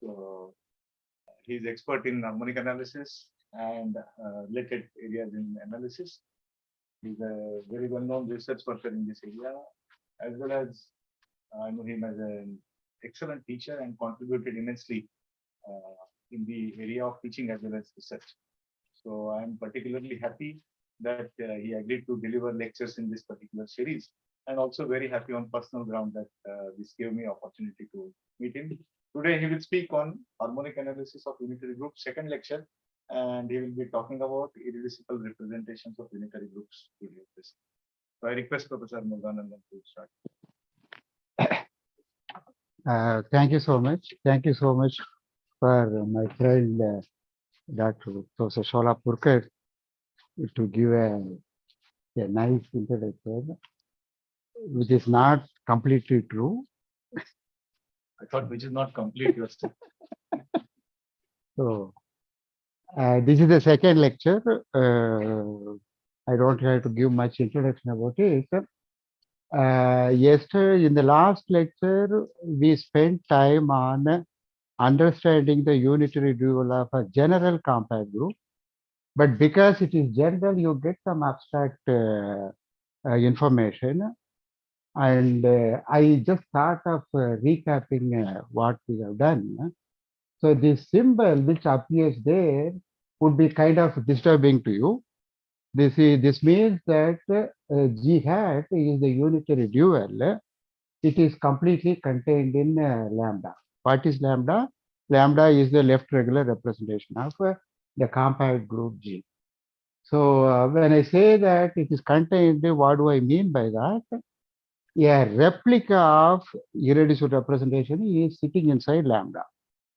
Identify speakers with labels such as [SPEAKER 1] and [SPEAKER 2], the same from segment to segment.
[SPEAKER 1] So he's expert in harmonic analysis and related areas in analysis. He's a very well-known research worker in this area, as well as I know him as an excellent teacher and contributed immensely in the area of teaching as well as research. So I'm particularly happy that he agreed to deliver lectures in this particular series, and also very happy on personal ground that this gave me opportunity to meet him. Today he will speak on harmonic analysis of unitary groups, second lecture, and he will be talking about irreducible representations of unitary groups. So I request Professor Muruganandam to start.
[SPEAKER 2] Thank you so much. Thank you so much for my friend Dr. Professor Sholapurkar to give a nice introduction, which is not completely true.
[SPEAKER 1] I thought which is not complete yourself.
[SPEAKER 2] So this is the second lecture. I don't have to give much introduction about it. Yesterday, in the last lecture, we spent time on understanding the unitary dual of a general compact group. But because it is general, you get some abstract information. And I just thought of recapping what we have done. So this symbol which appears there would be kind of disturbing to you. This means that G hat is the unitary dual. It is completely contained in lambda. What is lambda? Lambda is the left regular representation of the compact group G. So when I say that it is contained, what do I mean by that? A replica of irreducible representation is sitting inside lambda.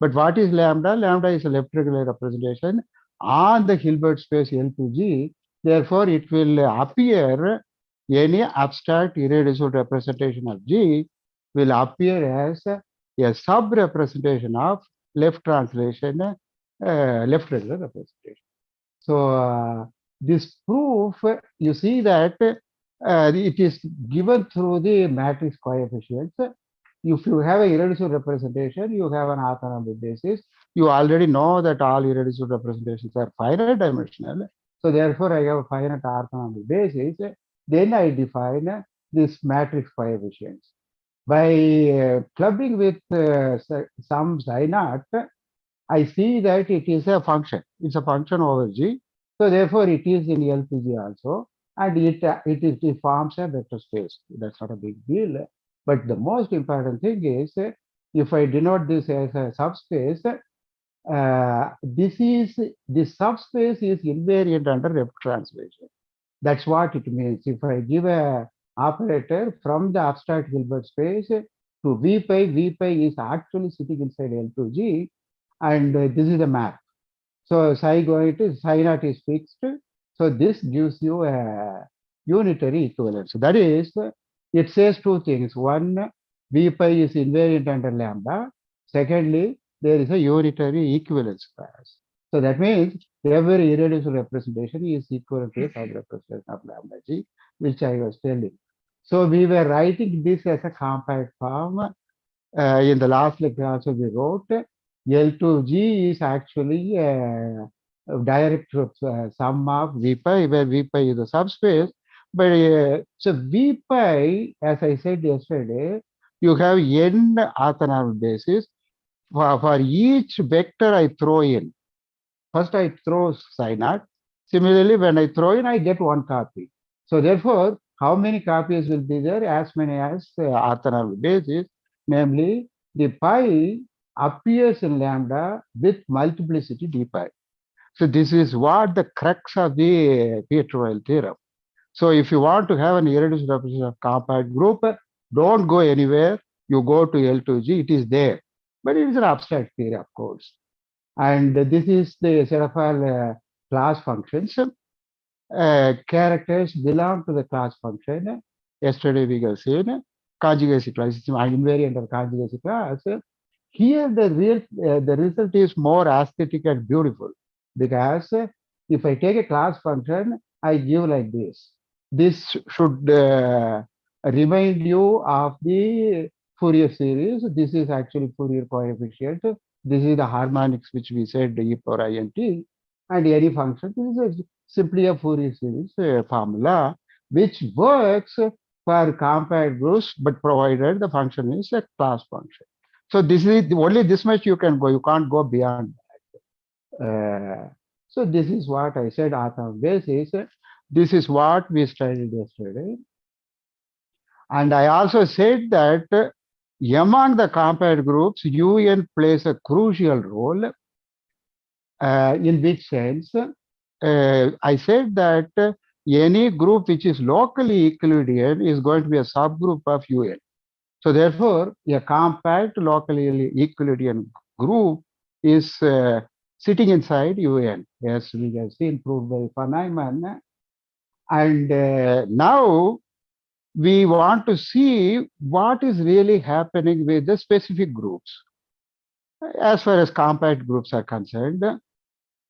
[SPEAKER 2] But what is lambda? Lambda is a left regular representation on the Hilbert space L to G. Therefore, it will appear any abstract irreducible representation of G will appear as a sub-representation of left translation, left regular representation. So this proof, you see that it is given through the matrix coefficients. If you have an irreducible representation, you have an orthonormal basis. You already know that all irreducible representations are finite dimensional. So therefore, I have a finite orthonormal basis. Then I define this matrix coefficients. By clubbing with some psi naught, I see that it is a function. It's a function over G. So therefore, it is in L to G also. And it forms a vector space. That's not a big deal. But the most important thing is, if I denote this as a subspace, this subspace is invariant under left translation. That's what it means. If I give a operator from the abstract Hilbert space to V pi is actually sitting inside L2G, and this is the map. So psi naught is fixed. So this gives you a unitary equivalence. So that is, it says two things. One, V pi is invariant under lambda. Secondly, there is a unitary equivalence class. So that means every irreducible representation is equivalent to a sub-representation of lambda G, which I was telling. So we were writing this as a compact form. In the last lecture also we wrote L2G is actually a direct sum of V pi, where V pi is a subspace. But so V pi, as I said yesterday, you have n orthonormal basis. For each vector I throw in, first I throw psi naught. Similarly, when I throw in, I get one copy. So therefore, how many copies will be there? As many as orthonormal basis, namely the pi appears in lambda with multiplicity d pi. So this is what the crux of the Peter-Weyl theorem. So if you want to have an irreducible representation of compact group, don't go anywhere. You go to L2G, it is there. But it is an abstract theory, of course. And this is the set of all class functions. Characters belong to the class function. Yesterday we have seen conjugacy class, it's invariant of conjugacy class. Here the result is more aesthetic and beautiful, because if I take a class function, I give like this. This should remind you of the Fourier series. This is actually Fourier coefficient. This is the harmonics which we said e power int, and any function. This is simply a Fourier series formula which works for compact groups, but provided the function is a class function. So this is only this much you can go. You can't go beyond. So this is what I said on the basis. This is what we studied yesterday. And I also said that among the compact groups, UN plays a crucial role. In which sense? I said that any group which is locally Euclidean is going to be a subgroup of UN. So therefore, a compact locally Euclidean group is sitting inside UN, as we have seen proved by von Neumann. And now we want to see what is really happening with the specific groups. As far as compact groups are concerned,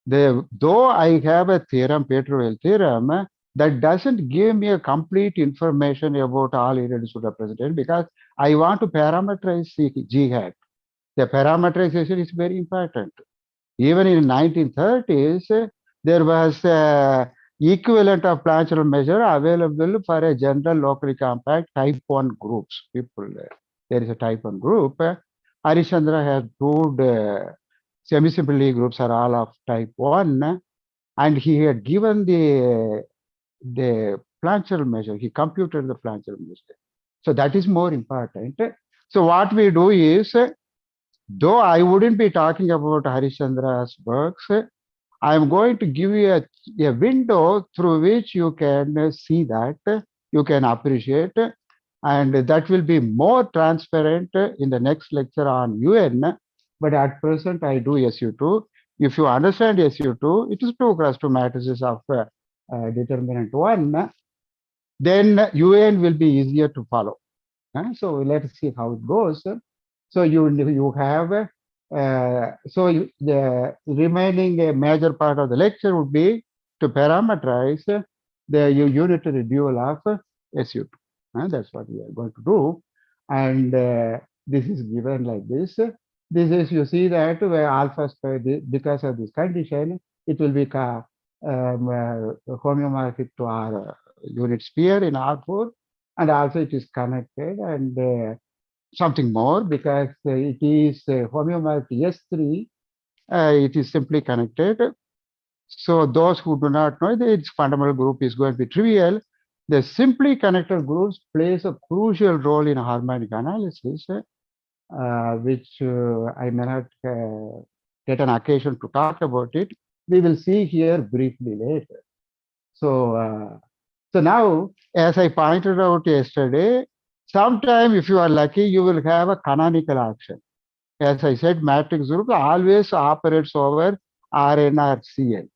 [SPEAKER 2] though I have a theorem, Peter-Weyl theorem, that doesn't give me a complete information about all irreducible representation because I want to parameterize G hat. The parameterization is very important. Even in 1930s, there was equivalent of Plancher's measure available for a general locally compact type 1 groups. There is a type 1 group. Harishchandra has proved semi-simple Lie groups are all of type 1, and he had given the Plancher's measure. He computed the Plancher's measure. So that is more important. So what we do is, though I wouldn't be talking about Harishchandra's works, I am going to give you a window through which you can see that, you can appreciate, and that will be more transparent in the next lecture on UN. But at present, I do SU2. If you understand SU2, it is 2 cross 2 matrices of determinant 1, then UN will be easier to follow. So let's see how it goes. So you have the remaining major part of the lecture would be to parameterize the unitary dual of SU2. That's what we are going to do. And this is given like this. This is, you see that where alpha square, because of this condition, it will be homeomorphic to our unit sphere in R4. And also it is connected and something more because it is homeomorphic S3, it is simply connected. So those who do not know, its fundamental group is going to be trivial. The simply connected groups plays a crucial role in harmonic analysis, which I may not get an occasion to talk about it. We will see here briefly later. So, so now, as I pointed out yesterday, sometime if you are lucky, you will have a canonical action. As I said, matrix group always operates over Rn or Cl.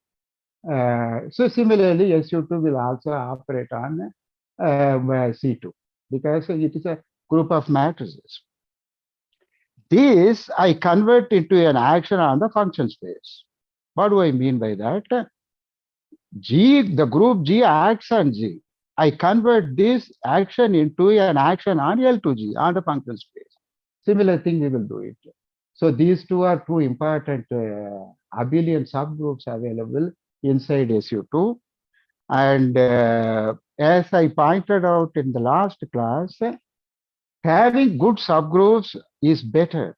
[SPEAKER 2] So similarly, SU2 will also operate on C2 because it is a group of matrices. This I convert into an action on the function space. What do I mean by that? G, the group G acts on G. I convert this action into an action on L2G on the function space. Similar thing we will do it. So these two are two important abelian subgroups available inside SU2. And as I pointed out in the last class, having good subgroups is better.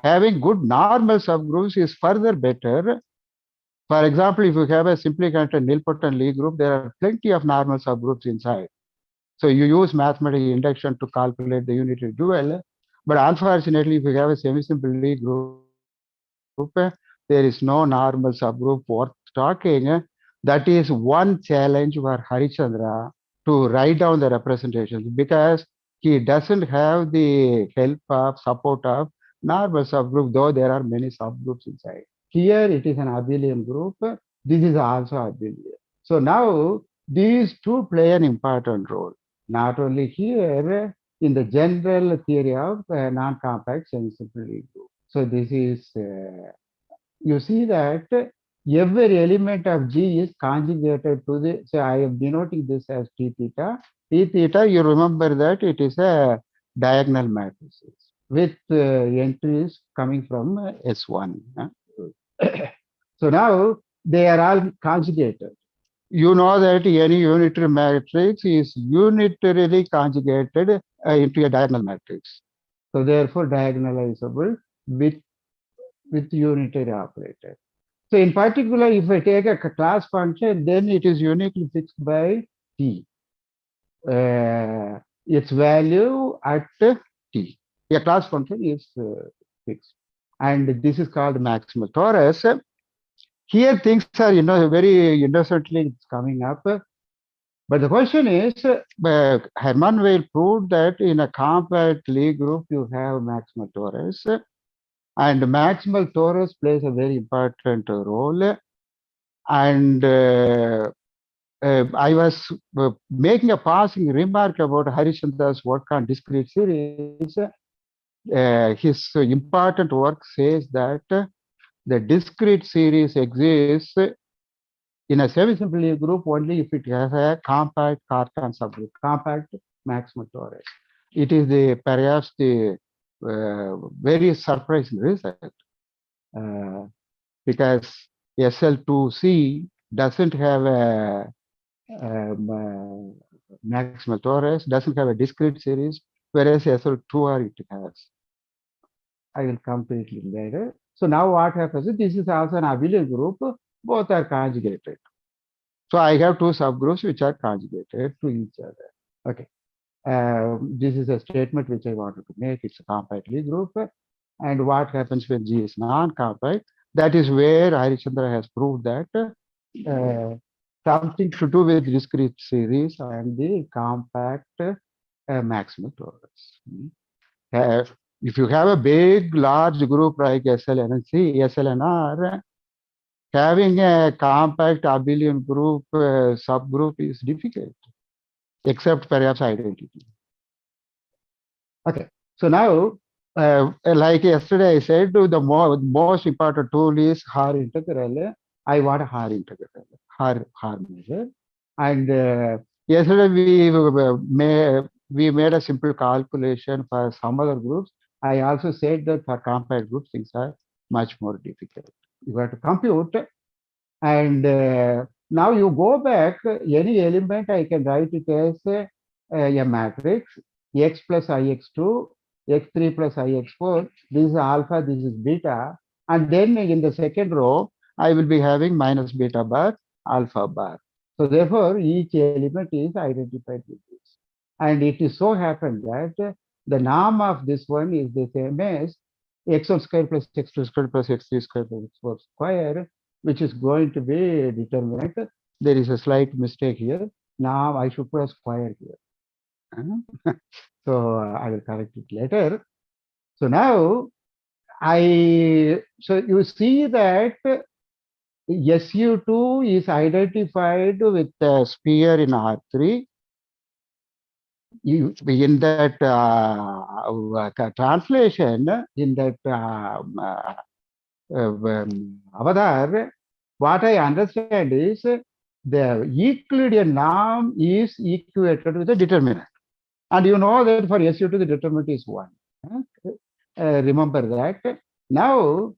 [SPEAKER 2] Having good normal subgroups is further better. For example, if you have a simply connected nilpotent Lie group, there are plenty of normal subgroups inside. So you use mathematical induction to calculate the unitary dual. But unfortunately, if you have a semi-simple Lie group, there is no normal subgroup worth talking. That is one challenge for Harishchandra to write down the representations because he doesn't have the help of support of normal subgroup, though there are many subgroups inside. Here it is an abelian group. This is also abelian. So now these two play an important role, not only here in the general theory of non-compact semi-simple Lie group. So this is, you see that every element of G is conjugated to the, so I am denoting this as T theta. T theta, you remember that it is a diagonal matrices with entries coming from S1. So now they are all conjugated. You know that any unitary matrix is unitarily conjugated into a diagonal matrix. So therefore diagonalizable with unitary operator. So in particular, if I take a class function, then it is uniquely fixed by T. Its value at T. A class function is fixed. And this is called maximal torus. Here things are, very innocently coming up. But the question is, Hermann-Weyl proved that in a compact Lie group, you have maximal torus. And maximal torus plays a very important role. And I was making a passing remark about Harishchandra's work on discrete series. His important work says that the discrete series exists in a semi-simple Lie group only if it has a compact Cartan subgroup, compact maximal torus. It is perhaps the very surprising result because SL2C doesn't have a maximal torus, doesn't have a discrete series, whereas SL2R it has. I will come to it later. So now what happens is this is also an abelian group, both are conjugated. So I have two subgroups which are conjugated to each other. Okay. This is a statement which I wanted to make. It's a compact Lie group. And what happens when G is non-compact? That is where Harishchandra has proved that something to do with discrete series and the compact maximal torus. If you have a big, large group like SLNR, having a compact abelian group subgroup is difficult, except perhaps identity. Okay, so now, like yesterday I said, the most important tool is Haar integral. I want a Haar integral, Haar measure. And yesterday we made a simple calculation for some other groups. I also said that for compact groups, things are much more difficult. You have to compute. And now you go back, any element I can write it as a matrix, x plus ix2, x3 plus ix4, this is alpha, this is beta. And then in the second row, I will be having minus beta bar, alpha bar. So therefore, each element is identified with this. And it is so happened that the norm of this one is the same as x1 square plus x2 square plus x3 square plus x4 square, which is going to be determinant. There is a slight mistake here. Now I should put a square here. So I will correct it later. So now so you see that SU2 is identified with a sphere in R3. In that translation, in that avatar, what I understand is the Euclidean norm is equated with the determinant. And you know that for SU2, the determinant is 1. Remember that. Now,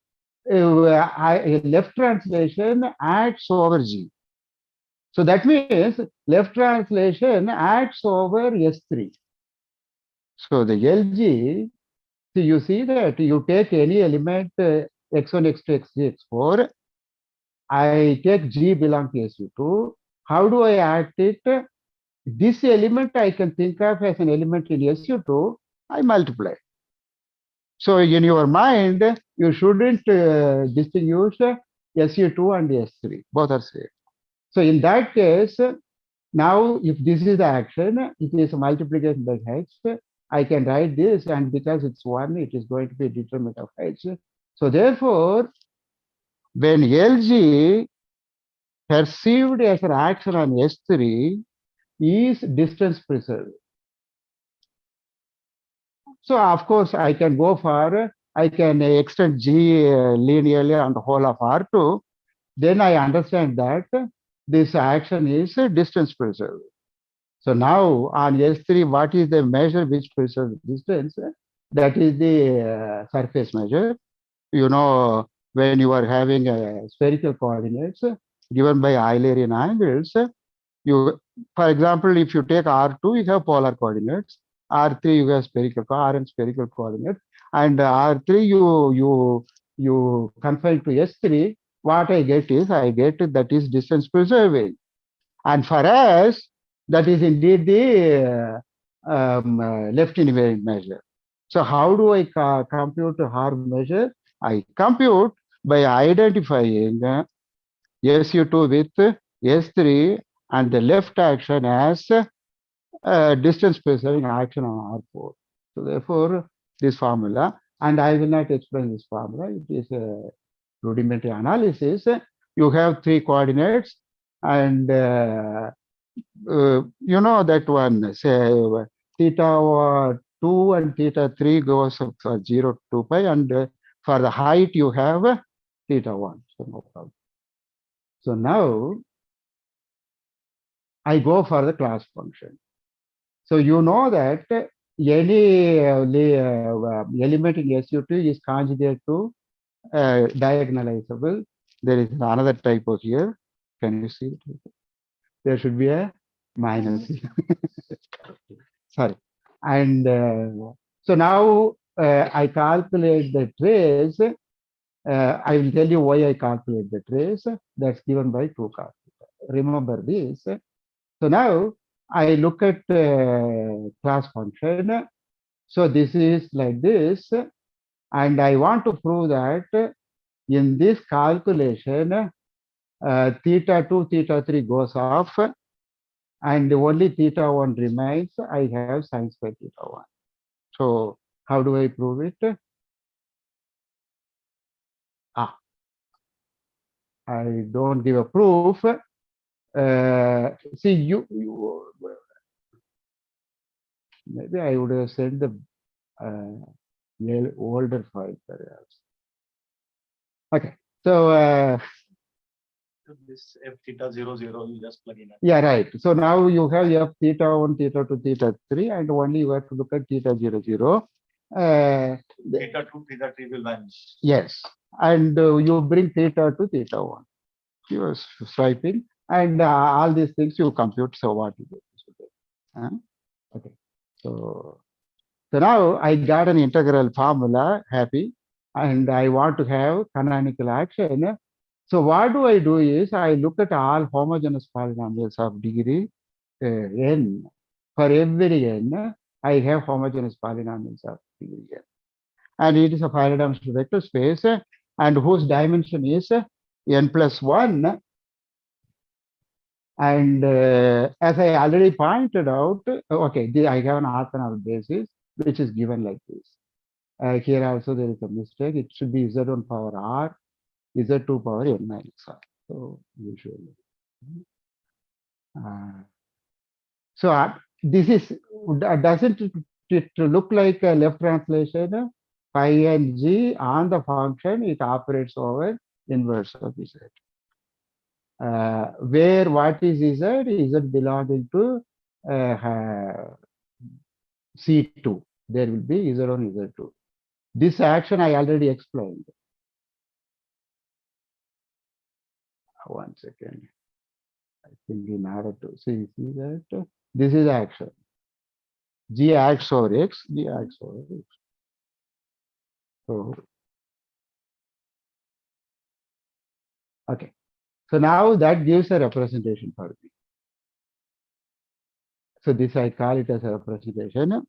[SPEAKER 2] left translation adds over G. So that means left translation adds over S3. So the LG, so you see that you take any element x1, x2, x3, x4. I take G belong to SU2. How do I add it? This element I can think of as an element in SU2, I multiply. So in your mind, you shouldn't distinguish SU2 and S3, both are same. So in that case, now if this is the action, it is multiplication by H. I can write this, and because it's 1, it is going to be a determinant of H. So therefore, when LG perceived as an action on S3 is distance preserved. So of course, I can go for, I can extend G linearly on the whole of R2. Then I understand that this action is distance preserved. So now on S3, what is the measure which preserves distance? That is the surface measure. You know, when you are having spherical coordinates given by Eulerian angles, you, for example, if you take R2, you have polar coordinates. R3, you have Rn spherical coordinates, and R3 you confine to S3. What I get is that is distance preserving, and for us that is indeed the left invariant measure. So how do I compute the harm measure? I compute by identifying SU2 with S3 and the left action as distance preserving action on R4. So therefore, this formula, and I will not explain this formula, it is a rudimentary analysis. You have three coordinates, and you know that one, say theta 2 and theta 3 goes for 0 to 2 pi, and for the height you have theta 1. So no problem. So now I go for the class function. So you know that any element in SU2 is conjugate to diagonalizable. There is another typo here. Can you see it? There should be a minus. Sorry. And so now I calculate the trace. I will tell you why I calculate the trace. That's given by 2 cos. Remember this. So now I look at class function. So this is like this. And I want to prove that in this calculation, theta 2, theta 3 goes off, and only theta 1 remains. I have sin square theta 1. So how do I prove it? I don't give a proof. See, you maybe I would have sent the older file perhaps. Okay, so
[SPEAKER 1] this f theta 0, 0, you just plug in.
[SPEAKER 2] Yeah, right. So now you have f theta 1, theta 2, theta 3, and only you have to look at theta 0, 0.
[SPEAKER 1] Theta 2, theta 3 will vanish.
[SPEAKER 2] Yes, and you bring theta to theta 1. You are swiping, and all these things you compute. So what is it? Okay, so now I got an integral formula, happy, and I want to have canonical action. So what do I do is I look at all homogeneous polynomials of degree n. For every n, I have homogeneous polynomials of degree n. And it is a finite dimensional vector space, and whose dimension is n plus 1. And as I already pointed out, okay, I have an orthogonal basis, which is given like this. Here also there is a mistake. It should be z1 power r, z2 power n minus r. So usually. So this is, doesn't it look like a left translation? Pi and g on the function, it operates over inverse of z. Where what is z? Z belonging to C2. There will be z1, z2. This action I already explained. One second. I think in order to see that this is action. G acts over x, G acts over x. So, okay. So now that gives a representation for me. So this I call it as a representation.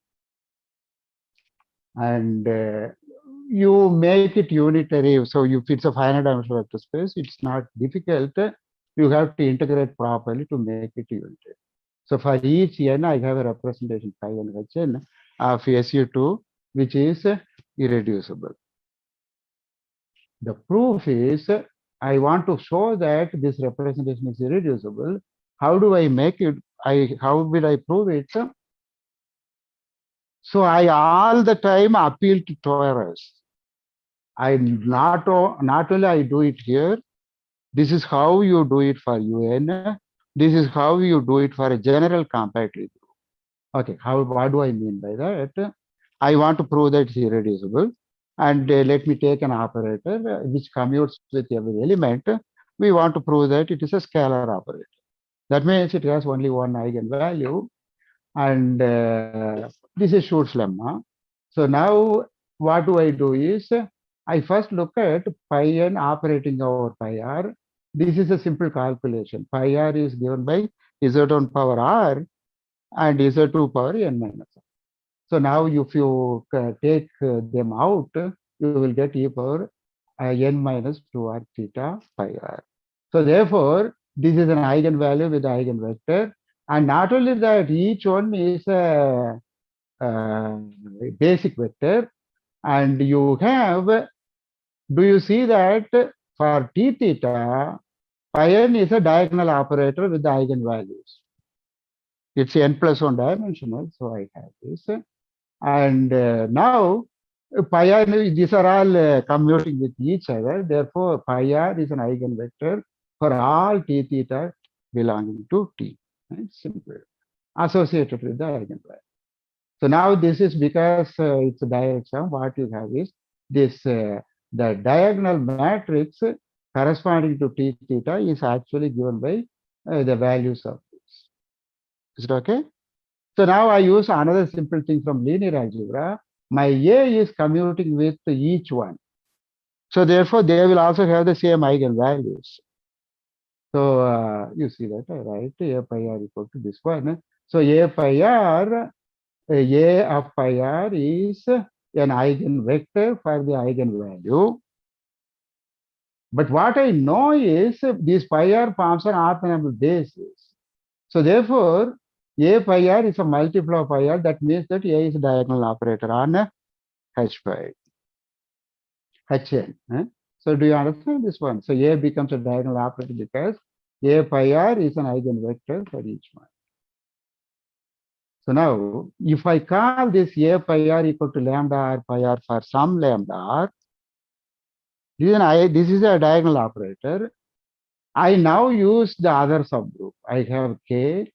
[SPEAKER 2] And you make it unitary. So if it's a finite dimensional vector space, it's not difficult. You have to integrate properly to make it unitary. So for each n, I have a representation phi n hn of SU2, which is irreducible. The proof is, I want to show that this representation is irreducible. How do I make it? How will I prove it? So I all the time appeal to torus. I not only I do it here. This is how you do it for UN. This is how you do it for a general compact Lie Okay, what do I mean by that? I want to prove that it's irreducible. And let me take an operator which commutes with every element. We want to prove that it is a scalar operator. That means it has only one eigenvalue. And this is Schur's lemma. So now what do I do is I first look at pi n operating over pi r. This is a simple calculation. Pi r is given by z1 power r and z2 power n minus r. So now if you take them out, you will get e power n minus 2r theta pi r. So therefore, this is an eigenvalue with eigenvector. And not only that, each one is a basic vector. And you have, do you see that for t theta, pi n is a diagonal operator with the eigenvalues. It's n plus 1 dimensional, so I have this. And now pi r, these are all commuting with each other. Therefore, pi r is an eigenvector for all t theta belonging to t. It's simple, associated with the eigenvalue. So now this is because it's a diagram. What you have is this the diagonal matrix corresponding to t theta is actually given by the values of this. Is it okay? So now I use another simple thing from linear algebra. My A is commuting with each one. So therefore, they will also have the same eigenvalues. So you see that, right? A pi r equal to this one. So A pi r, A of pi r is an eigenvector for the eigenvalue. But what I know is this pi r forms an orthonormal basis. So therefore, a pi r is a multiple of pi r. That means that A is a diagonal operator on H pi, Hn. So do you understand this one? So A becomes a diagonal operator because A pi r is an eigenvector for each one. So now, if I call this A pi r equal to lambda r pi r for some lambda r, this is a diagonal operator. I now use the other subgroup. I have K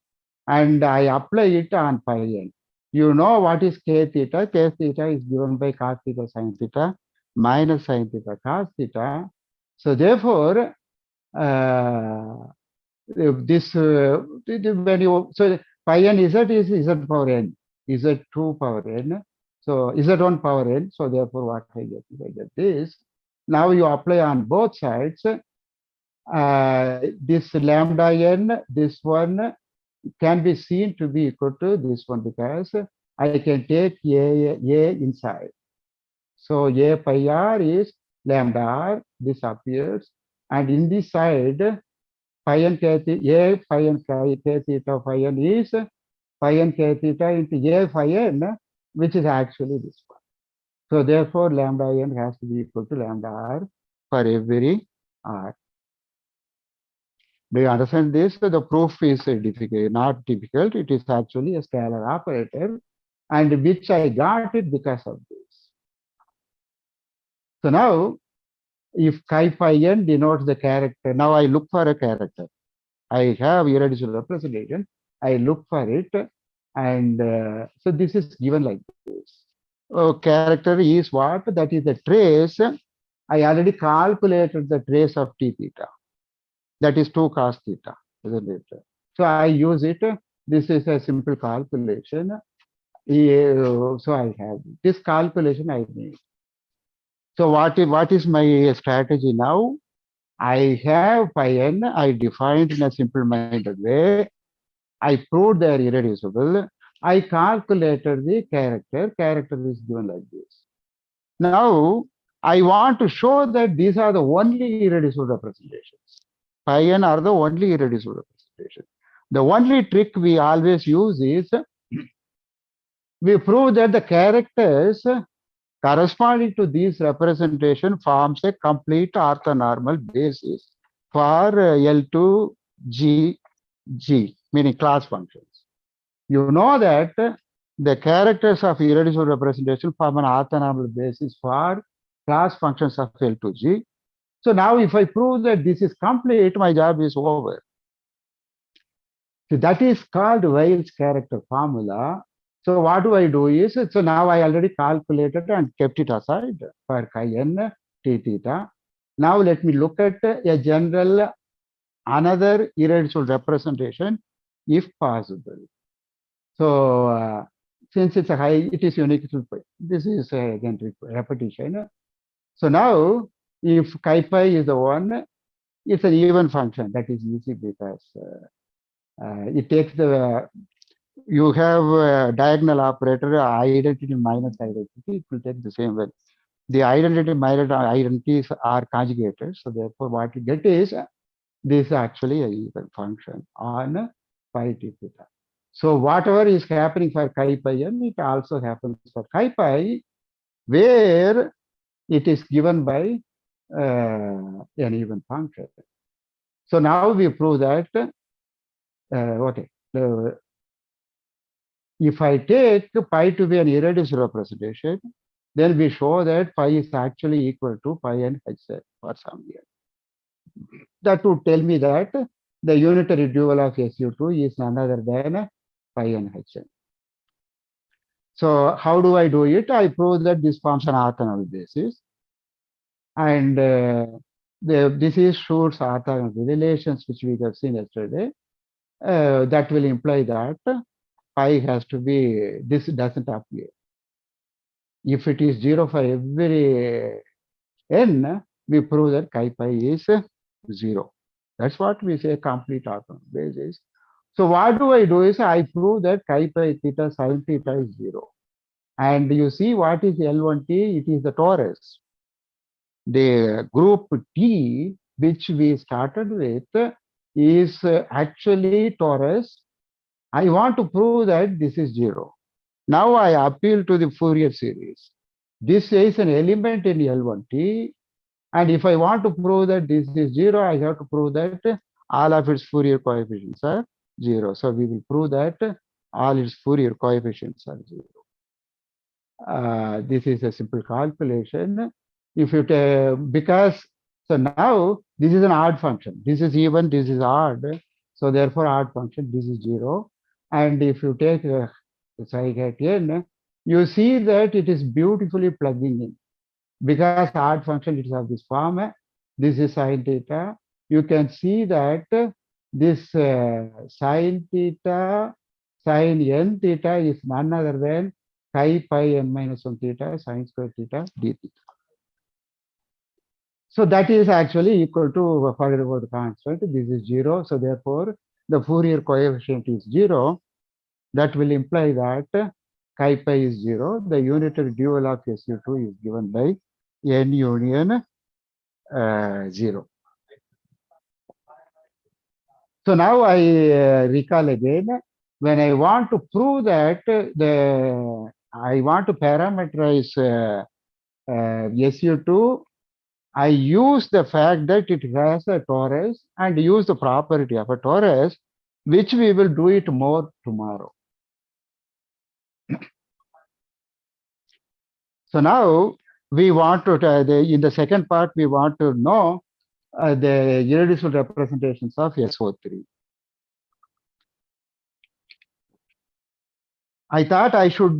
[SPEAKER 2] and I apply it on pi n. You know what is K theta? K theta is given by cos theta sin theta minus sin theta cos theta. So therefore, this when you so pi n z is z power n, z2 power n, so z1 power n. So therefore, what I get is I get this. Now you apply on both sides. This lambda n, this one can be seen to be equal to this one because I can take a inside. So A pi r is lambda r, this appears, and in this side, pi n k theta, A pi n k theta phi n is pi n k theta into A phi n, which is actually this one. So therefore, lambda n has to be equal to lambda r for every r. Do you understand this? So the proof is difficult, not difficult. It is actually a scalar operator, and which I got it because of this. So now, if chi phi n denotes the character, now I look for a character. I have irreducible representation. I look for it, and so this is given like this. Character is what? That is the trace. I already calculated the trace of t theta. That is 2 cos theta, isn't it? So I use it. This is a simple calculation. So I have this calculation I made. So what is my strategy now? I have pi n. I defined in a simple-minded way. I proved they are irreducible. I calculated the character. Character is given like this. Now I want to show that these are the only irreducible representations. Pi n are the only irreducible representation. The only trick we always use is we prove that the characters corresponding to these representation forms a complete orthonormal basis for L2 G, meaning class functions. You know that the characters of irreducible representation form an orthonormal basis for class functions of L2 G. So now if I prove that this is complete, my job is over. So that is called Weyl's character formula. So what do I do is, so now I already calculated and kept it aside for chi n t theta. Now let me look at a general, another irreducible representation if possible. So since it's a high, it is unique to this is again repetition. So now if chi pi is the one, it's an even function. That is easy because it takes the you have a diagonal operator identity minus identity. It will take the same way. The identity minus identities are conjugated. So therefore, what you get is this is actually a even function on pi t theta. So whatever is happening for chi pi n, it also happens for chi pi, where it is given by an even function. So now we prove that, okay, if I take pi to be an irreducible representation, then we show that pi is actually equal to pi n h for some year. That would tell me that the unitary dual of SU2 is none other than pi n h. So how do I do it? I prove that this forms an orthogonal basis. And this is Schur's orthogonal relations, which we have seen yesterday. That will imply that pi has to be, this doesn't appear. If it is 0 for every n, we prove that chi pi is 0. That's what we say complete orthogonal basis. So what do I do is I prove that chi pi theta sin theta is 0. And you see what is L1T? It is the torus. The group T, which we started with, is actually torus. I want to prove that this is 0. Now I appeal to the Fourier series. This is an element in L1T. And if I want to prove that this is 0, I have to prove that all of its Fourier coefficients are 0. So we will prove that all its Fourier coefficients are 0. This is a simple calculation. If you take, because, so now this is an odd function. This is even, this is odd. So therefore odd function, this is 0. And if you take psi hat n, you see that it is beautifully plugging in. Because odd function, it is of this form. This is sin theta. You can see that this sin theta, sin n theta is none other than chi pi n minus 1 theta sin square theta d theta. So that is actually equal to, forget about the constant, this is 0. So therefore, the Fourier coefficient is 0. That will imply that chi pi is 0. The unitary dual of SU2 is given by n union 0. So now I recall again, when I want to prove that I want to parameterize SU2, I use the fact that it has a torus and use the property of a torus, which we will do it more tomorrow. So now we want to, in the second part, we want to know the irreducible representations of SO3. I thought I should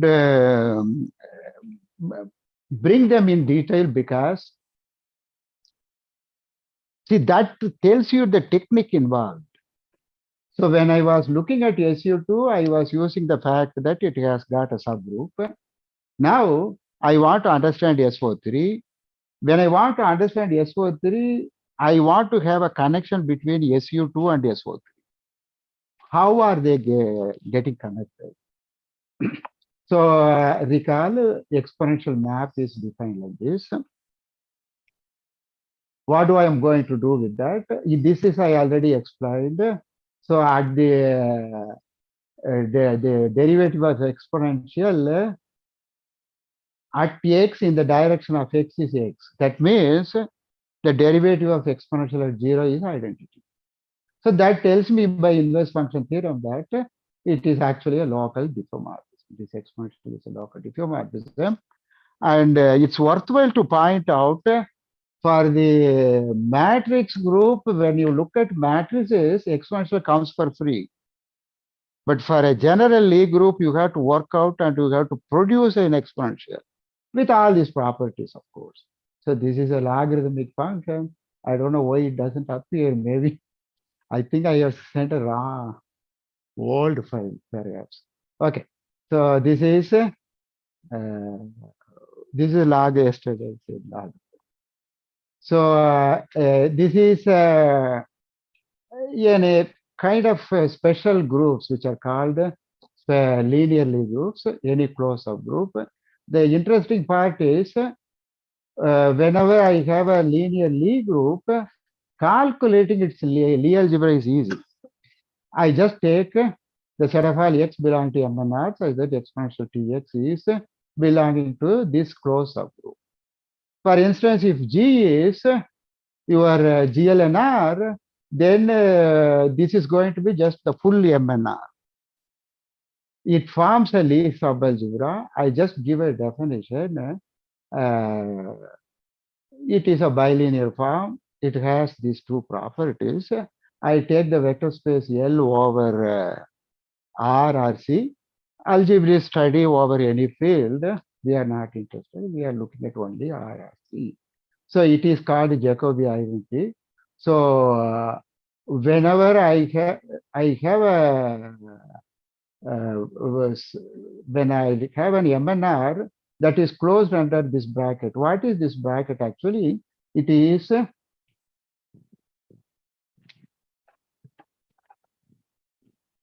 [SPEAKER 2] bring them in detail because, see, that tells you the technique involved. So when I was looking at SU2, I was using the fact that it has got a subgroup. Now I want to understand SO3. When I want to understand SO3, I want to have a connection between SU2 and SO3. How are they getting connected? So recall, exponential map is defined like this. What do I am going to do with that? This is I already explained. So at the derivative of exponential at x in the direction of x is x. That means the derivative of exponential at 0 is identity. So that tells me by inverse function theorem that it is actually a local diffeomorphism. This exponential is a local diffeomorphism. And it's worthwhile to point out for the matrix group, when you look at matrices, exponential comes for free. But for a general Lie group, you have to work out and you have to produce an exponential with all these properties, of course. So this is a logarithmic function. I don't know why it doesn't appear. Maybe I think I have sent a wrong old file, perhaps. Okay. So this is log yesterday. Log. So this is in a kind of special groups which are called linearly groups, any close-up group. The interesting part is whenever I have a linear Lie group, calculating its Lie algebra is easy. I just take the set of all x belong to MNR, so that exponential Tx is belonging to this close-up group. For instance, if G is your GLNR, then this is going to be just the full MNR. It forms a Lie subalgebra. I just give a definition. It is a bilinear form. It has these two properties. I take the vector space L over R or C. Algebraic study over any field. We are not interested. We are looking at only R or C. So it is called Jacobi identity. So whenever I have a when I have an MNR that is closed under this bracket. What is this bracket actually? It is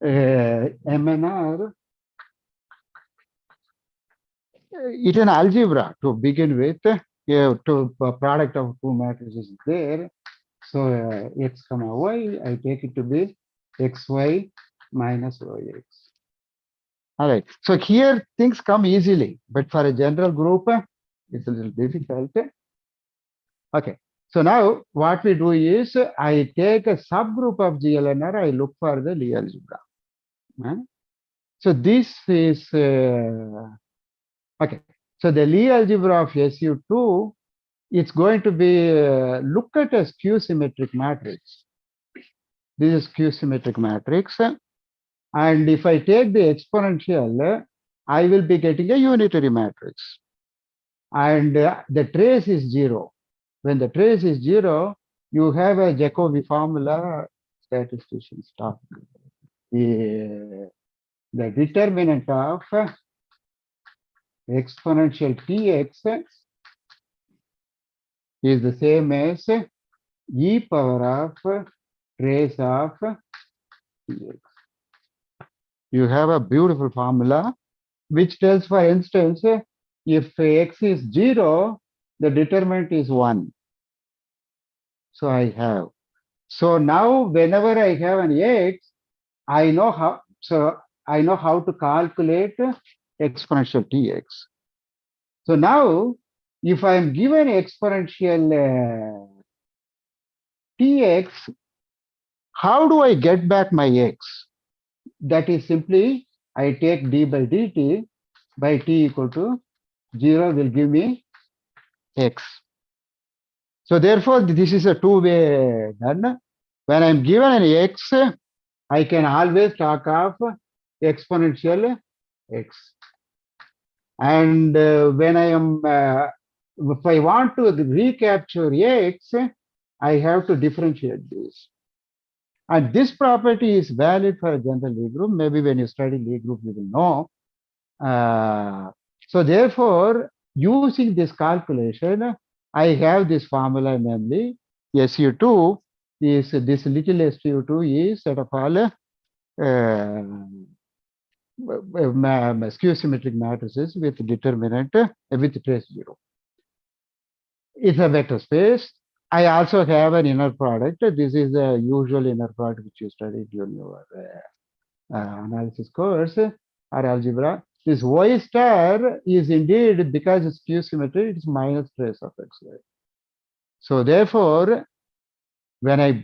[SPEAKER 2] MNR. It is an algebra to begin with. To product of two matrices there. So x comma y, I take it to be xy minus yx. All right. So here things come easily, but for a general group, it's a little difficult. Okay. So now what we do is I take a subgroup of GLNR, I look for the Lie algebra. So this is okay. So the Lie algebra of SU2, it's going to be look at a skew-symmetric matrix. This is skew-symmetric matrix. And if I take the exponential, I will be getting a unitary matrix. And the trace is 0. When the trace is 0, you have a Jacobi formula, statistician stuff. The determinant of exponential Tx is the same as e power of trace of Tx. You have a beautiful formula which tells, for instance, if x is 0, the determinant is 1. So I have. So now whenever I have an x, I know how. So I know how to calculate exponential Tx. So now, if I am given exponential Tx, how do I get back my x? That is simply, I take d by dt by t equal to 0 will give me x. So therefore, this is a two-way done. When I'm given an x, I can always talk of exponential x. And when I am, if I want to recapture x, I have to differentiate this. And this property is valid for a general Lie group. Maybe when you study Lie group, you will know. So therefore, using this calculation, I have this formula, namely SU2 is this little SU2 is set of all skew-symmetric matrices with determinant with trace 0. It's a vector space. I also have an inner product. This is the usual inner product which you studied during your analysis course or algebra. This y star is indeed, because it's skew-symmetry, it's minus trace of xy. So therefore, when I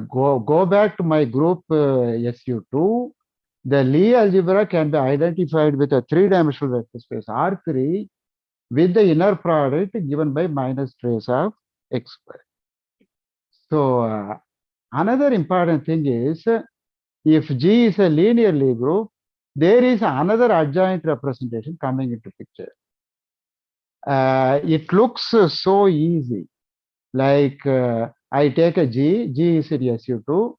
[SPEAKER 2] go back to my group SU2, the Lie algebra can be identified with a three-dimensional vector space R3 with the inner product given by minus trace of xy. So another important thing is if G is a linear Lie group, there is another adjoint representation coming into picture. It looks so easy. Like I take a G, G is in SU2,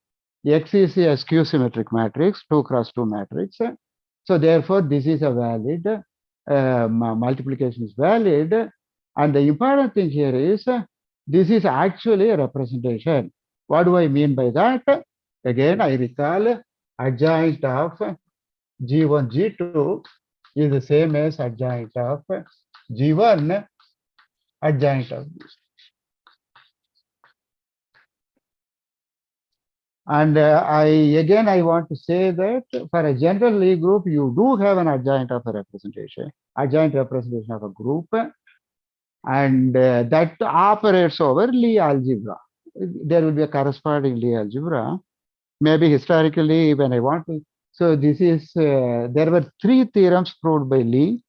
[SPEAKER 2] X is a skew symmetric matrix, 2 cross 2 matrix. So therefore, this is a valid, multiplication is valid. And the important thing here is, this is actually a representation. What do I mean by that? Again, I recall adjoint of G1, G2 is the same as adjoint of G1, adjoint of G. And I want to say that for a general Lie group, you do have an adjoint of a representation, adjoint representation of a group, and that operates over Lie algebra. There will be a corresponding Lie algebra. Maybe historically, when I want to. So this is, there were 3 theorems proved by Lie.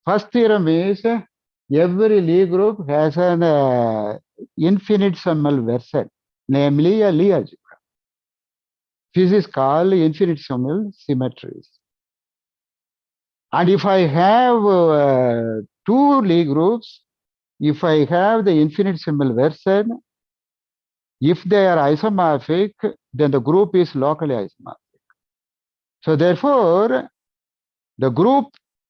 [SPEAKER 2] First theorem is every Lie group has an infinitesimal version, namely a Lie algebra. This is called infinitesimal symmetries. And if I have 2 Lie groups, if I have the infinitesimal version, if they are isomorphic, then the group is locally isomorphic. So therefore, the group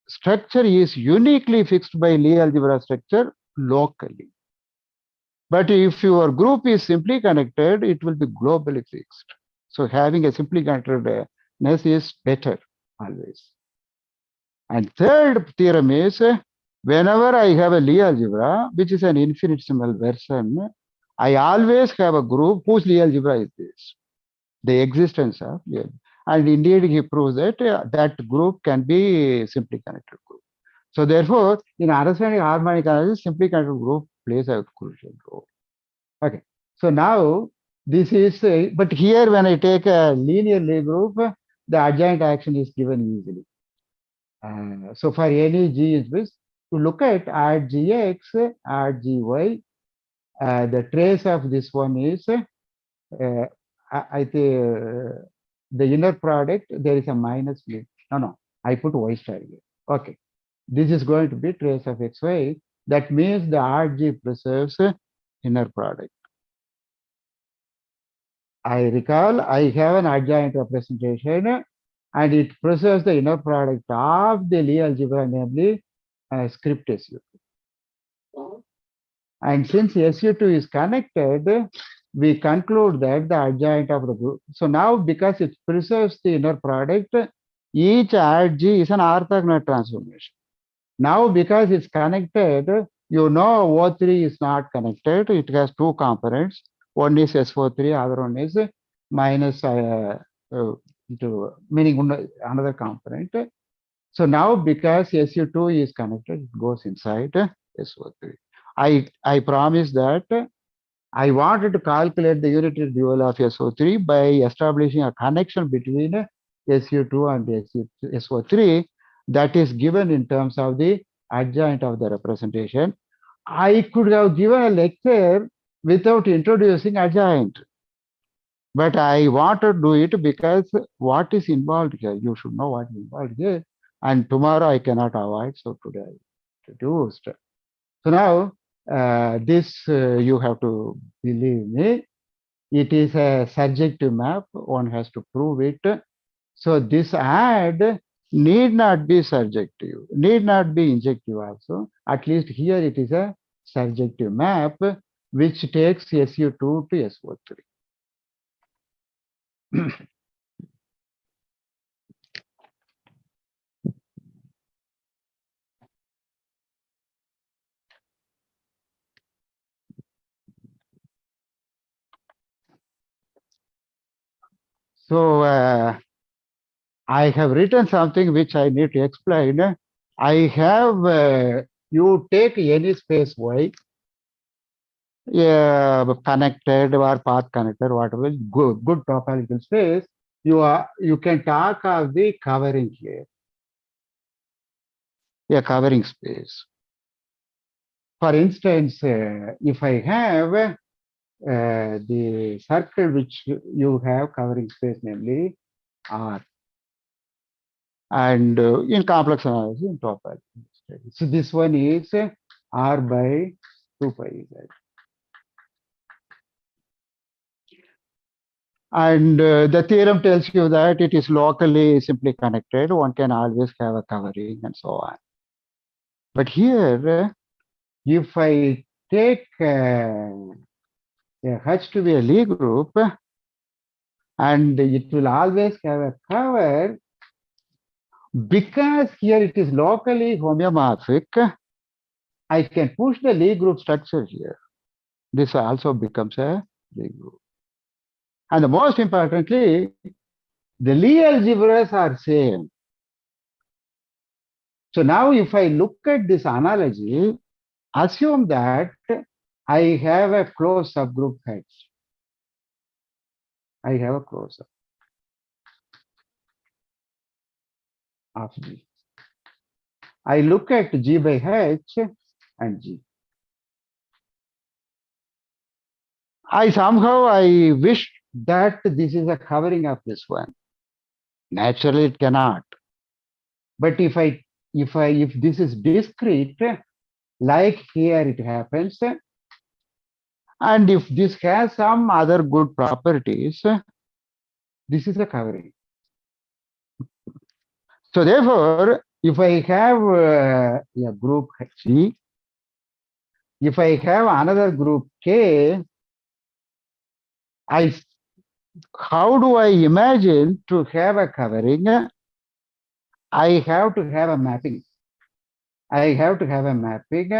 [SPEAKER 2] structure is uniquely fixed by Lie algebra structure locally. But if your group is simply connected, it will be globally fixed. So having a simply connectedness is better always. And third theorem is, whenever I have a Lie algebra, which is an infinitesimal version, I always have a group whose Lie algebra is this, the existence of Lie algebra. And indeed, he proves that that group can be simply connected group. So therefore, in understanding harmonic analysis, simply connected group plays a crucial role. Okay. So now this is, but here when I take a linear Lie group, the adjoint action is given easily. So for any G is this, to look at add Gx, add Gy, the trace of this one is, I think the inner product, there is a minus. No, I put Y star here. Okay. This is going to be trace of Xy. That means the RG preserves inner product. I recall I have an adjoint representation and it preserves the inner product of the Lie algebra, namely script SU2. And since SU2 is connected, we conclude that the adjoint of the group. So now, because it preserves the inner product, each add G is an orthogonal transformation. Now, because it's connected, you know O3 is not connected. It has 2 components. One is SO3, other one is minus meaning another component. So now, because SU2 is connected, it goes inside SO3. I promise that I wanted to calculate the unitary dual of SO3 by establishing a connection between SU2 and SO3 that is given in terms of the adjoint of the representation. I could have given a lecture without introducing adjoint, but I want to do it because what is involved here, you should know what is involved here, and tomorrow I cannot avoid, so today I introduced. So now this you have to believe me, it is a surjective map, one has to prove it. So this add need not be surjective, need not be injective also. At least here it is a surjective map which takes SU2 to SO3. So I have written something which I need to explain. I have, you take any space Y, connected or path connector, whatever, good topological space, you can talk of the covering here, a covering space. For instance, if I have the circle which you have covering space, namely R. And in complex analysis, in topology. So this one is R by 2 pi Z. And the theorem tells you that it is locally simply connected. One can always have a covering and so on. But here, if I take H to be a Lie group, and it will always have a cover, because here it is locally homeomorphic, I can push the Lie group structure here. This also becomes a Lie group. And the most importantly, the Lie algebras are same. So now if I look at this analogy, assume that I have a closed subgroup H. I have a closed sub of G. I look at G by H and G. I wish that this is a covering of this one. Naturally, it cannot. But if this is discrete, like here it happens, and if this has some other good properties, this is a covering. So therefore, if I have a group G, if I have another group K, how do I imagine to have a covering? I have to have a mapping. I have to have a mapping,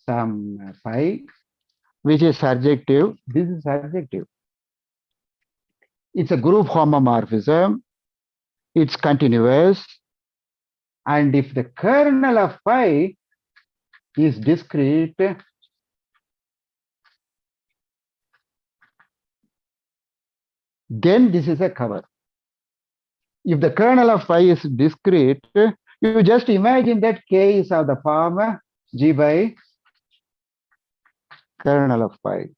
[SPEAKER 2] some phi, which is surjective. This is surjective. It's a group homomorphism. It's continuous. And if the kernel of phi is discrete, then this is a cover. If the kernel of phi is discrete, you just imagine that K is of the form G by kernel of phi.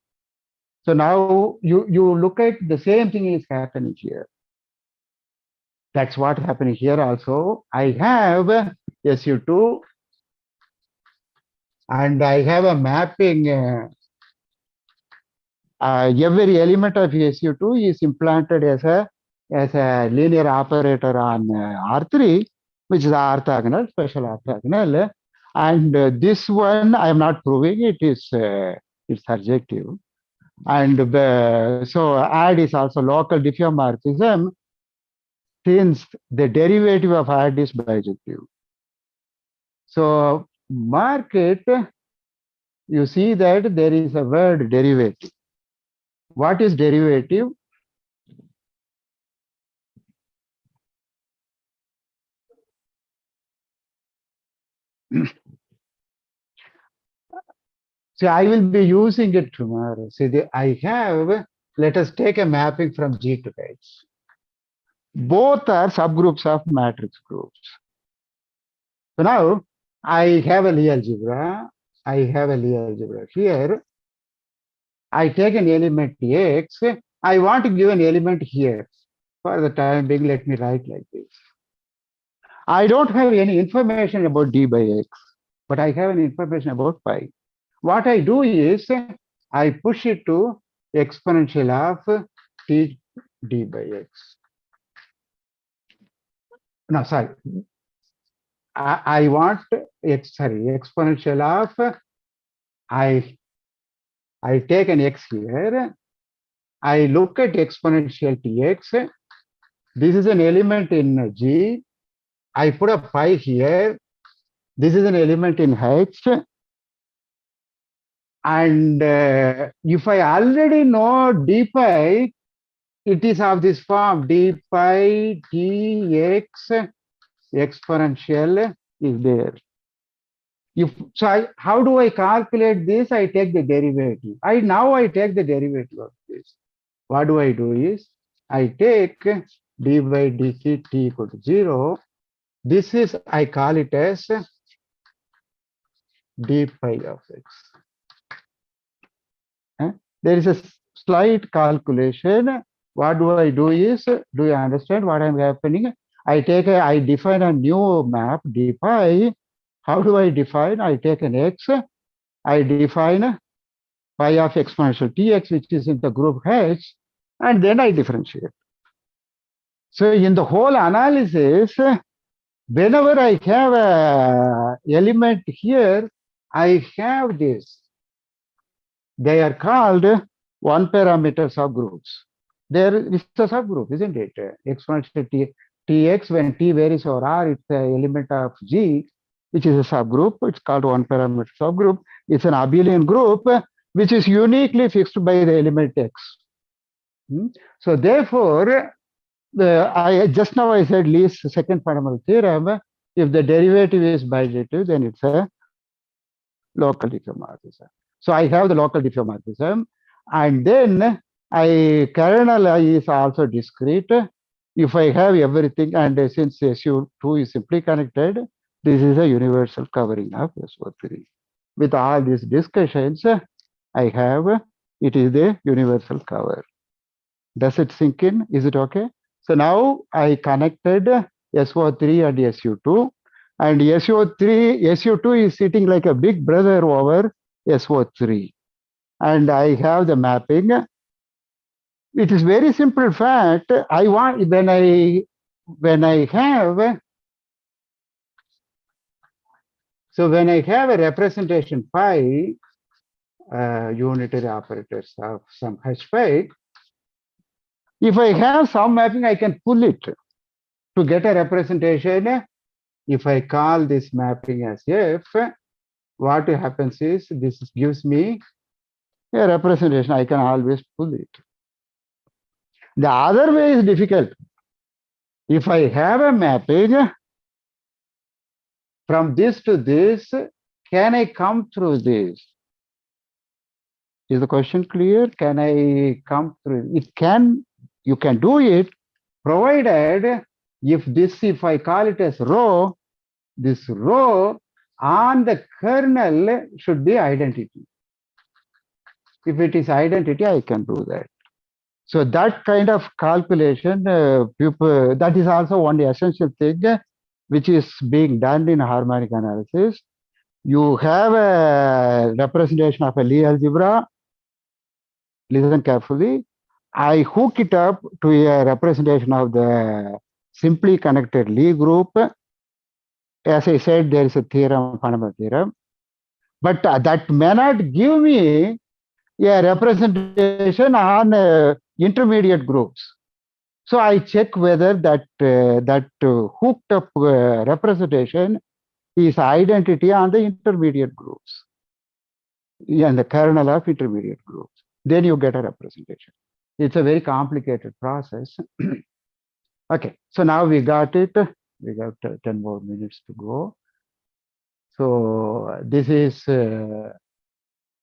[SPEAKER 2] So now you look at the same thing is happening here. That's what happening here also. I have SU2 and I have a mapping. Every element of SU2 is implanted as a linear operator on R3, which is orthogonal, special orthogonal. And this one I am not proving it is it's surjective. And so add is also local diffeomorphism, since the derivative of add is bijective. So mark it, you see that there is a word derivative. What is derivative? So I will be using it tomorrow. See, I have, let us take a mapping from G to H. Both are subgroups of matrix groups. So now I have a Lie algebra. I have a Lie algebra here. I take an element X. I want to give an element here. For the time being, let me write like this. I don't have any information about D by X, but I have an information about phi. What I do is I push it to exponential of T D by X. No, sorry. I want exponential of I take an X here. I look at exponential Tx. This is an element in G. I put a phi here. This is an element in H. And if I already know d pi, it is of this form d pi dx exponential is there. How do I calculate this? I take the derivative. Now I take the derivative of this. What do I do is I take d by dt t equal to 0. This is, I call it as d pi of x. There is a slight calculation. What do I do is, do you understand what I'm happening? I define a new map, dpi. How do I define? I take an x, I define pi of exponential tx, which is in the group H, and then I differentiate. So in the whole analysis, whenever I have a element here, I have this. They are called one parameter subgroups. There is a subgroup, isn't it? Exponential tx, when t varies over r, it's an element of G, which is a subgroup. It's called one parameter subgroup. It's an abelian group, which is uniquely fixed by the element x. So therefore, I just now I said Lee's second fundamental theorem. If the derivative is bijective, then it's a local diffeomorphism. So I have the local diffeomorphism, and then kernel is also discrete. If I have everything, and since SU2 is simply connected, this is a universal covering of SO3. With all these discussions, I have it is the universal cover. Does it sink in? Is it okay? So now I connected SO3 and SU2, and SU2 is sitting like a big brother over SO3, and I have the mapping. It is very simple fact. I want when I have a representation phi, unitary operators of some H phi, if I have some mapping, I can pull it to get a representation. If I call this mapping as F, what happens is this gives me a representation. I can always pull it. The other way is difficult. If I have a mapping from this to this, can I come through this? Is the question clear? Can I come through? It can. You can do it, provided if I call it as rho, this rho on the kernel should be identity. If it is identity, I can do that. So that kind of calculation, that is also one essential thing which is being done in harmonic analysis. You have a representation of a Lie algebra. Listen carefully. I hook it up to a representation of the simply connected Lie group. As I said, there is a theorem, fundamental theorem, but that may not give me a representation on intermediate groups. So I check whether that hooked up representation is identity on the intermediate groups and the kernel of intermediate groups. Then you get a representation. It's a very complicated process. Okay, so now we got it. We got 10 more minutes to go. So this is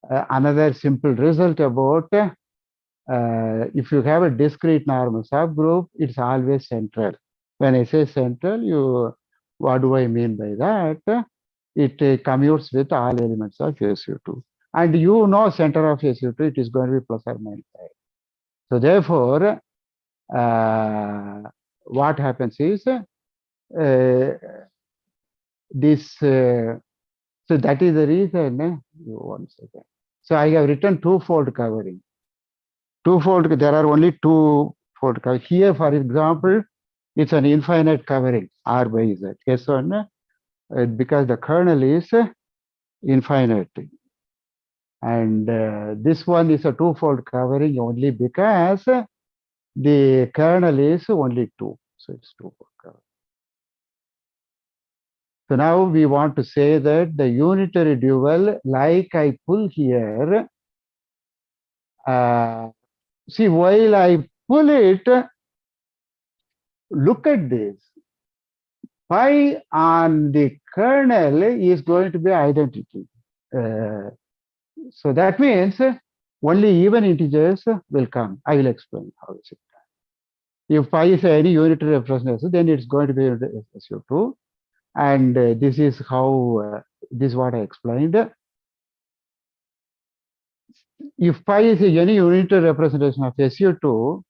[SPEAKER 2] another simple result about if you have a discrete normal subgroup, it's always central. When I say central, what do I mean by that? It commutes with all elements of SU2. And you know center of SU2, it is going to be plus or minus 5. So therefore, what happens is so that is the reason. One second. So I have written twofold covering. Twofold, there are only twofold covering. Here, for example, it's an infinite covering, R by Z. S1, because the kernel is infinite. And this one is a twofold covering only because the kernel is only 2. So it's twofold covering. So now we want to say that the unitary dual, like I pull here, see, while I pull it, look at this. Phi on the kernel is going to be identity. So that means only even integers will come. I will explain how is it done. If pi is any unitary representation, then it's going to be SU2. And this is how, this is what I explained. if pi is any unitary representation of SU2,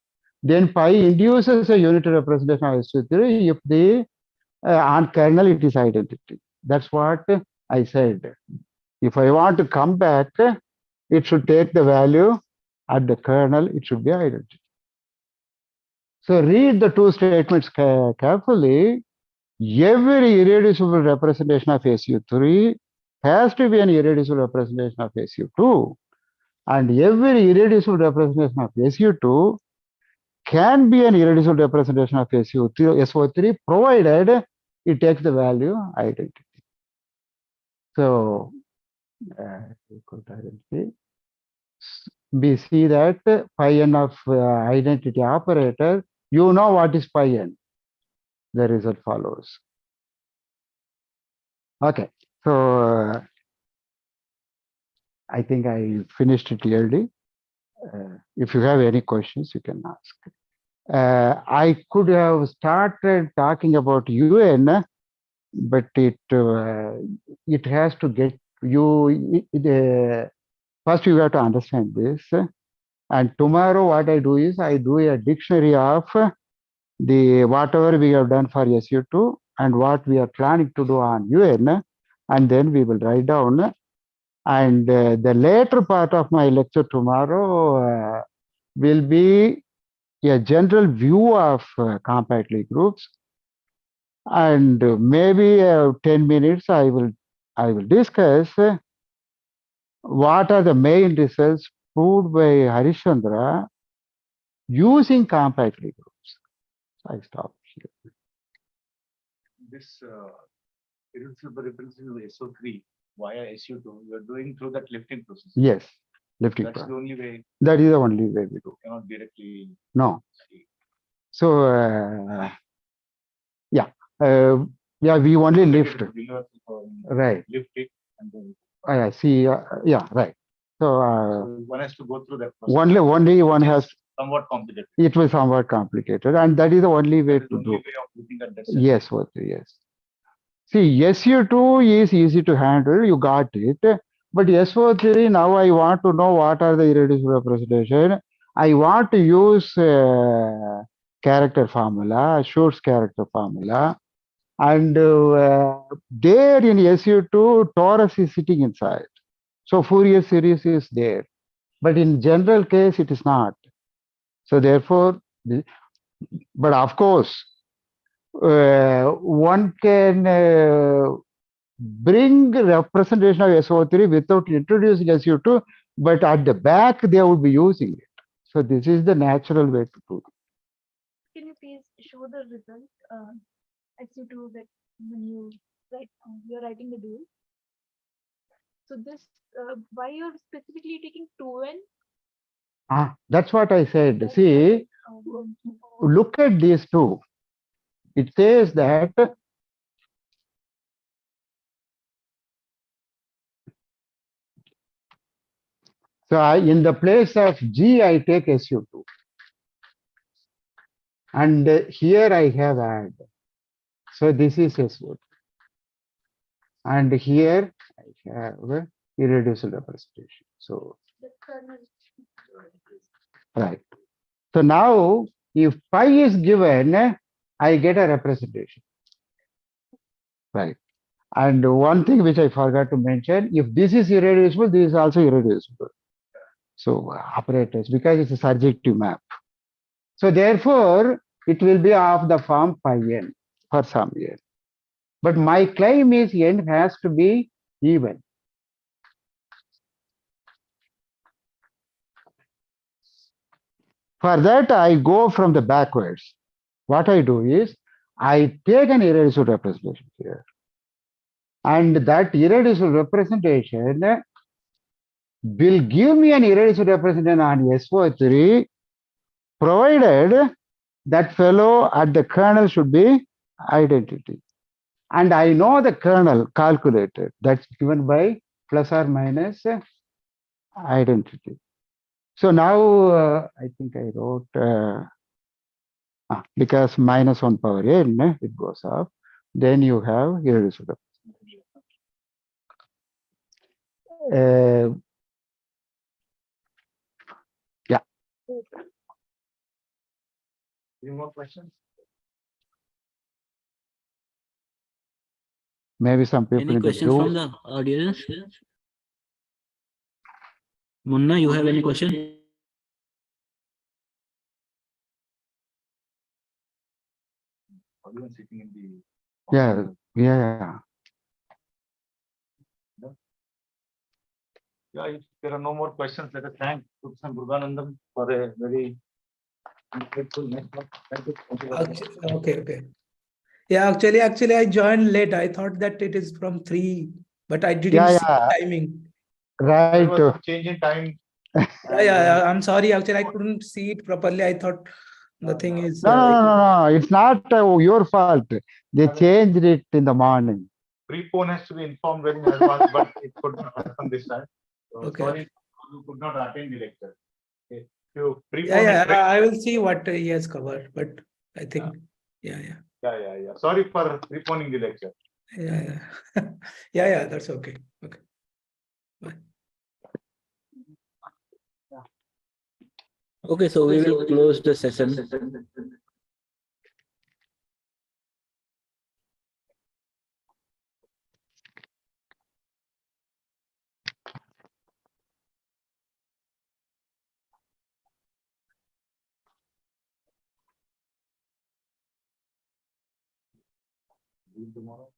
[SPEAKER 2] then pi induces a unitary representation of SU3 if the on kernel it is identity. That's what I said. If I want to come back, it should take the value at the kernel, it should be identity. So read the two statements carefully. Every irreducible representation of SU3 has to be an irreducible representation of SU2. And every irreducible representation of SU2 can be an irreducible representation of SO3 provided it takes the value identity. So we see that phi n of identity operator, you know what is phi n. The result follows. Okay, so I think I finished it clearly. If you have any questions, you can ask. I could have started talking about UN, but it has to get you. First, you have to understand this. And tomorrow, what I do is I do a dictionary of the whatever we have done for SU2 and what we are planning to do on UN, and then we will write down. And the later part of my lecture tomorrow will be a general view of compact Lie groups, and maybe 10 minutes I will discuss what are the main results proved by Harishchandra using compact Lie groups. I stop here.
[SPEAKER 1] This irreducible representation of SO3 via SU2, you are doing through that lifting process.
[SPEAKER 2] Yes, lifting
[SPEAKER 1] That's
[SPEAKER 2] process.
[SPEAKER 1] the only way.
[SPEAKER 2] That is the only way we do.
[SPEAKER 1] Cannot directly.
[SPEAKER 2] No.
[SPEAKER 1] See.
[SPEAKER 2] So yeah, we only lift. Right.
[SPEAKER 1] Lift it and then.
[SPEAKER 2] See, yeah, right. So
[SPEAKER 1] one has to go through that process.
[SPEAKER 2] Only one has.
[SPEAKER 1] Somewhat complicated.
[SPEAKER 2] It was somewhat complicated, and that is the only way to do.
[SPEAKER 1] Way of looking at that.
[SPEAKER 2] Yes, yes. See, SU2 is easy to handle. You got it. But SO3, now I want to know what are the irreducible representation. I want to use character formula, Schur's character formula. And there in SU2, torus is sitting inside. So Fourier series is there. But in general case, it is not. So therefore, but of course, one can bring representation of SO3 without introducing SU2, but at the back, they would be using it. So this is the natural way to do it.
[SPEAKER 3] Can you please show the result SU2 that when you write, you're writing the dual? So this, why you're specifically taking 2n?
[SPEAKER 2] That's what I said. See, look at these two. It says that so in the place of G, I take SU2. And here I have add. So this is SO2. And here I have irreducible representation. So, right. So now, if pi is given, I get a representation. Right. And one thing which I forgot to mention, if this is irreducible, this is also irreducible. So operators, because it's a surjective map. So therefore, it will be of the form pi n for some n. But my claim is n has to be even. For that, I go from the backwards. What I do is, I take an irreducible representation here. And that irreducible representation will give me an irreducible representation on SO3, provided that fellow at the kernel should be identity. And I know the kernel calculated. That's given by plus or minus identity. So now I think I wrote, because minus 1 power n, it goes up. Then you have irreducible.
[SPEAKER 1] Any more questions?
[SPEAKER 2] Maybe some people
[SPEAKER 4] Any
[SPEAKER 2] in the
[SPEAKER 4] questions from
[SPEAKER 2] group.
[SPEAKER 4] the audience? Munna, you have any question?
[SPEAKER 1] Everyone sitting in the.
[SPEAKER 2] Yeah, yeah.
[SPEAKER 1] Yeah, if there are no more questions, let us thank Professor Muruganandam for a very insightful network. Thank you. Thank you very much.
[SPEAKER 5] Okay. Yeah, actually, I joined late. I thought that it is from 3, but I didn't
[SPEAKER 2] Yeah,
[SPEAKER 5] see the timing.
[SPEAKER 1] There
[SPEAKER 2] Right.
[SPEAKER 1] was some change in time.
[SPEAKER 5] Yeah. I'm sorry. Actually, I couldn't see it properly. I thought the thing is.
[SPEAKER 2] No. It's not your fault. They changed it in the morning.
[SPEAKER 1] Prepone has to be informed very in advance, but it could not happen this time. So
[SPEAKER 5] Okay.
[SPEAKER 1] sorry, you could not attend the lecture. Okay. You
[SPEAKER 5] Yeah.
[SPEAKER 1] prepone.
[SPEAKER 5] I will see what he has covered, but I think. Yeah.
[SPEAKER 1] Yeah. Sorry for preponing the lecture.
[SPEAKER 5] Yeah. Yeah. That's okay. Okay. Bye.
[SPEAKER 4] Okay, so we will close the session.
[SPEAKER 1] Tomorrow.